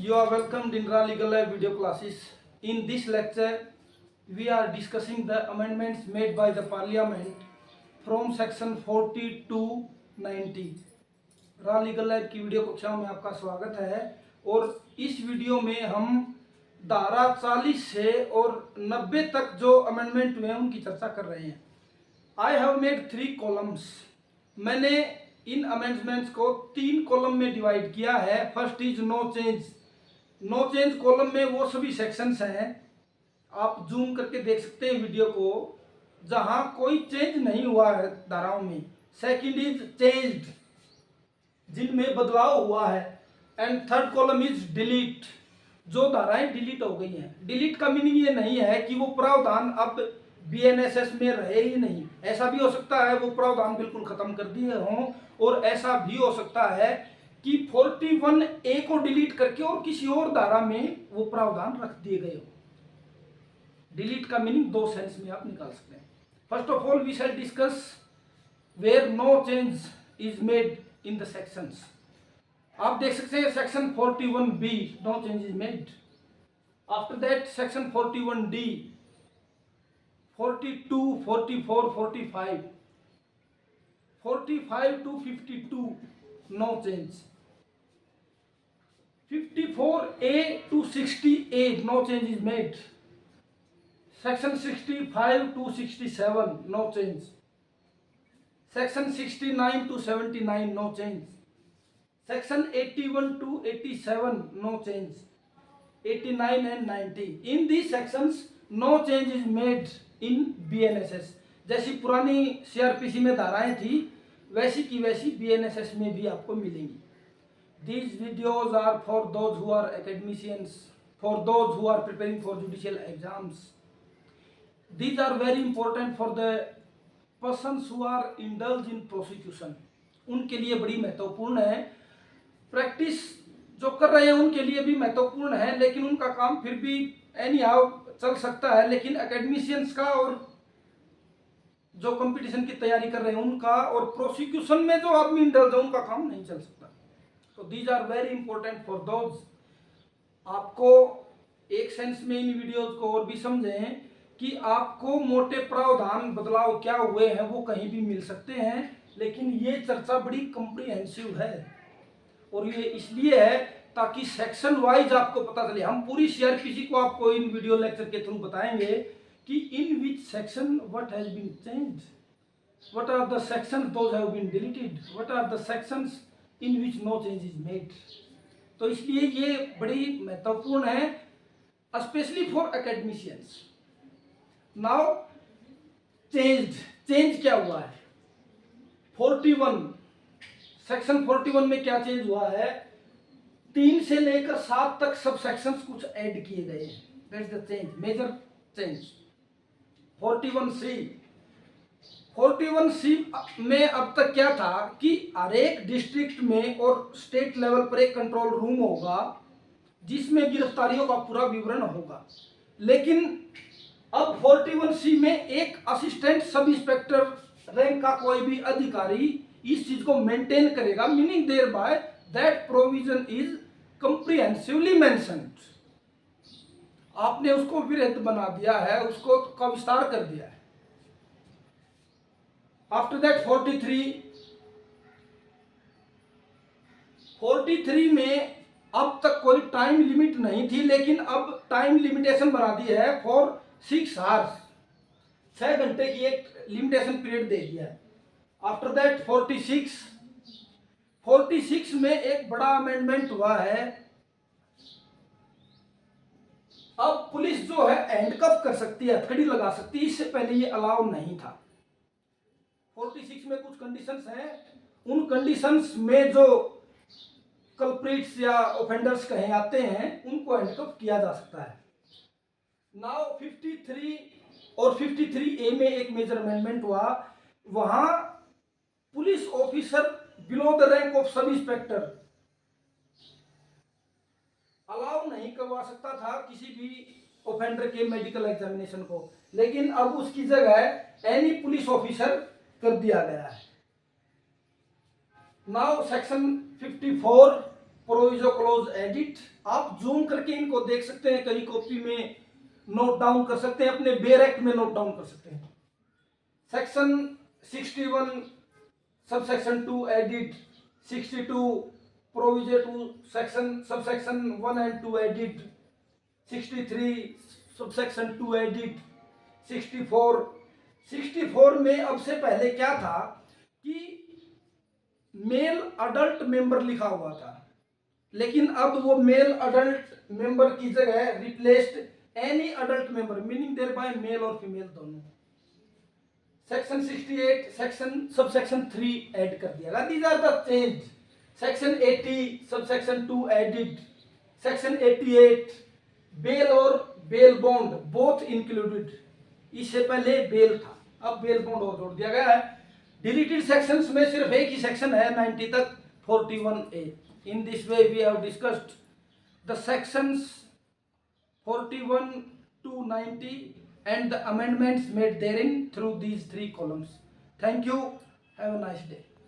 You are welcomed in Ra Legal Lab video classes. In this lecture, we are discussing the amendments made by the Parliament from section 40 to 90. रा legal lab की video कक्षाओं में आपका स्वागत है और इस वीडियो में हम धारा 40 से और 90 तक जो अमेंडमेंट हुए हैं उनकी चर्चा कर रहे हैं. I have made 3 columns. मैंने इन अमेंडमेंट्स को 3 कॉलम में डिवाइड किया है. First is no change. No change column में वो सभी सेक्शंस हैं, आप जूम करके देख सकते हैं वीडियो को, जहां कोई चेंज नहीं हुआ है धाराओं में. सेकंड इज चेंज्ड, जिनमें बदलाव हुआ है. And third column is delete, जो धाराएं डिलीट हो गई हैं. डिलीट का मीनिंग ये नहीं है कि वो प्रावधान अब बीएनएसएस में रहे ही नहीं. ऐसा भी हो सकता है वो प्रावधान बिल्कुल खत्म कर दिए हों, और ऐसा भी हो सकता है कि 41A को डिलीट करके और किसी और धारा में वो प्रावधान रख दिए गए हो. डिलीट का मीनिंग 2 सेंस में आप निकाल सकते हैं. First of all we shall discuss where no change is made in the sections. आप देख सकते हैं section 41B no change is made. After that section 41D, 42, 44, 45, 45 to 52 no change. 54A to 68 no change is made. Section 65 to 67 no change. Section 69 to 79 no change. Section 81 to 87 no change. 89 and 90. In these sections no change is made in BNSS. जैसी पुरानी CRPC में धाराएं थी वैसी की वैसी BNSS में भी आपको मिलेंगी. These videos are for those who are academicians, for those who are preparing for judicial exams. These are very important for the persons who are indulged in prosecution. उनके लिए बड़ी महत्वपूर्ण है. प्रैक्टिस जो कर रहे हैं उनके लिए भी महत्वपूर्ण है, लेकिन उनका काम फिर भी एनी हाउ चल सकता है. लेकिन एकेडमिशियंस का और जो कंपटीशन की तैयारी कर रहे हैं उनका, और प्रोसिक्यूशन में जो आदमी इंडल्ज है उनका काम नहीं चल सकता. तो these are very important for those. आपको एक सेंस में इन वीडियोज को और भी समझें कि आपको मोटे प्रावधान बदलाव क्या हुए हैं वो कहीं भी मिल सकते हैं, लेकिन ये चर्चा बड़ी कॉम्प्रिहेंसिव है और ये इसलिए है ताकि सेक्शन वाइज आपको पता चले. हम पूरी सीआरपीसी को आपको इन वीडियो लेक्चर के थ्रू बताएंगे कि in which section what has been changed, what are the sections those have been deleted, what are the sections in which no change is made. तो इसलिए ये बड़ी महत्वपूर्ण है, specially for academicians. Now changed, change क्या हुआ है? 41 section 41 में क्या चेंज हुआ है? 3 से लेकर 7 तक सब सेक्शंस कुछ ऐड किए गए हैं. That's the change, major change. 41C, 41C में अब तक क्या था कि हर एक डिस्ट्रिक्ट में और स्टेट लेवल पर एक कंट्रोल रूम होगा जिसमें गिरफ्तारियों का पूरा विवरण होगा. लेकिन अब 41C में एक असिस्टेंट सब इंस्पेक्टर रैंक का कोई भी अधिकारी इस चीज को मेंटेन करेगा. Meaning there bye that provision is comprehensively mentioned. आपने उसको विरहित बना दिया है, उसको का विस्तार कर दिया है. आफ्टर दैट 43 में अब तक कोई टाइम लिमिट नहीं थी, लेकिन अब टाइम लिमिटेशन बना दी है फॉर 6 आवर्स. 6 घंटे की एक लिमिटेशन पीरियड दे दिया है. आफ्टर दैट 46 में एक बड़ा अमेंडमेंट हुआ है. अब पुलिस जो है हैंडकफ कर सकती है, हथकड़ी लगा सकती है. इससे पहले ये अलाउ नहीं था. 46 में कुछ कंडीशंस हैं. उन कंडीशंस में जो कल्प्रिट्स या ऑफेंडर्स कहे आते हैं उनको हैंडकफ किया जा सकता है. नाउ 53 और 53A में एक मेजर अमेंडमेंट हुआ. वहां police officer below the rank of sub inspector allow नहीं करवा सकता था किसी भी ऑफेंडर के मेडिकल एग्जामिनेशन को, लेकिन अब उसकी जगह एनी पुलिस ऑफिसर कर दिया गया है. Now section 54 proviso close edit. आप जूम करके इनको देख सकते हैं, कहीं कॉपी में नोट डाउन कर सकते हैं, अपने बेयर एक्ट में नोट डाउन कर सकते हैं। Section 61 subsection 2 added, 62 proviso to section subsection 1 and 2 added, 63 subsection 2 added, 64 में अब से पहले क्या था कि मेल अडल्ट मेंबर लिखा हुआ था, लेकिन अब वो मेल अडल्ट मेंबर की जगह replaced any adult member, meaning there बाय मेल और फीमेल दोनों। सेक्शन 68 सेक्शन सबसेक्शन 3 ऐड कर दिया गया। These are the change. Section 80 subsection 2 added, section 88 bail और बेल बॉन्ड बोथ इंक्लूडेड। इससे पहले बेल था, अब बेल बॉन्ड और जोड़ दिया गया है। डिलीटेड सेक्शंस में सिर्फ एक ही सेक्शन है 90 तक, 41A। In this way we have discussed the sections 41 to 90 and the amendments made therein through these 3 columns. Thank you. Have a nice day.